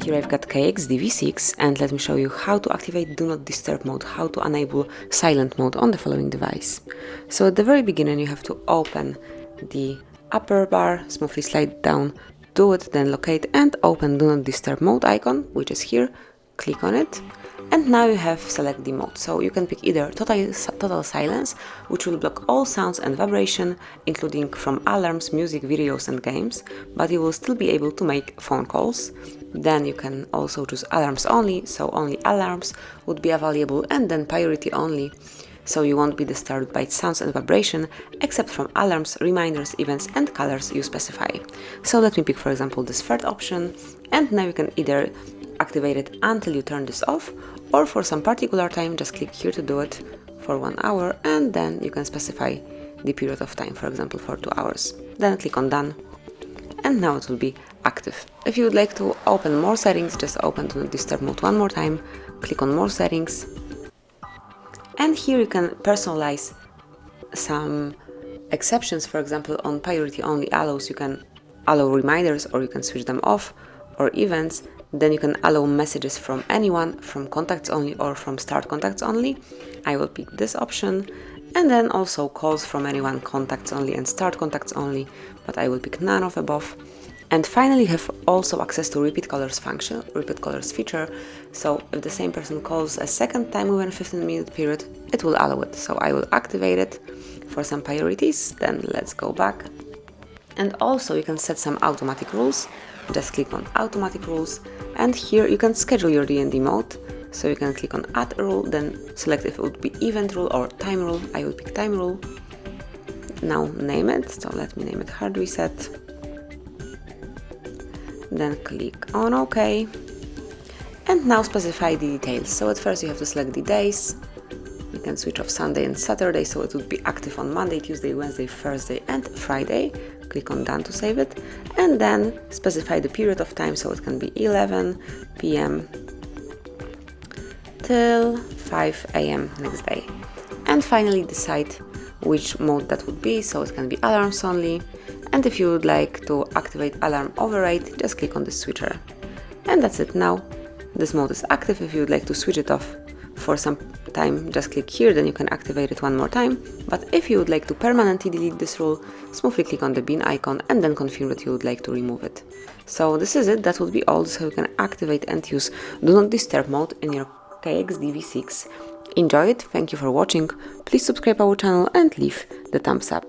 Here I've got KENXINDA V6 and let me show you how to activate Do Not Disturb mode, how to enable silent mode on the following device. So at the very beginning you have to open the upper bar, smoothly slide down to it, then locate and open Do Not Disturb mode icon, which is here, click on it. And now you have select the mode, so you can pick either total silence, which will block all sounds and vibration, including from alarms, music, videos and games, but you will still be able to make phone calls. Then you can also choose alarms only, so only alarms would be available, and then priority only, so you won't be disturbed by sounds and vibration, except from alarms, reminders, events and colors you specify. So let me pick for example this third option, and now you can either activate it until you turn this off, or for some particular time just click here to do it for 1 hour, and then you can specify the period of time, for example for 2 hours. Then click on done, and now it will be active. If you would like to open more settings, just open Do Not Disturb mode one more time, click on more settings, and here you can personalize some exceptions. For example, on priority only allows, you can allow reminders or you can switch them off, or events. Then you can allow messages from anyone, from contacts only or from start contacts only. I will pick this option. And then also calls from anyone, contacts only and start contacts only, but I will pick none of above. And finally you have also access to repeat callers function, repeat callers feature. So if the same person calls a second time within a 15-minute period, it will allow it. So I will activate it for some priorities. Then let's go back. And also you can set some automatic rules. Just click on automatic rules, and here you can schedule your DND mode. So you can click on add a rule, then select if it would be event rule or time rule. I will pick time rule. Now name it, so let me name it hard reset. Then click on OK. And now specify the details. So at first you have to select the days. You can switch off Sunday and Saturday, so it would be active on Monday, Tuesday, Wednesday, Thursday and Friday. Click on done to save it, and then specify the period of time, so it can be 11 p.m. till 5 a.m. next day. And finally decide which mode that would be, so it can be alarms only, and if you would like to activate alarm override, just click on the switcher. And that's it. Now this mode is active. If you would like to switch it off for some time, just click here, then you can activate it one more time. But if you would like to permanently delete this rule, smoothly click on the bin icon and then confirm that you would like to remove it. So this is it, that would be all. So you can activate and use Do Not Disturb mode in your KENXINDA V6. Enjoy it, thank you for watching, please subscribe our channel and leave the thumbs up.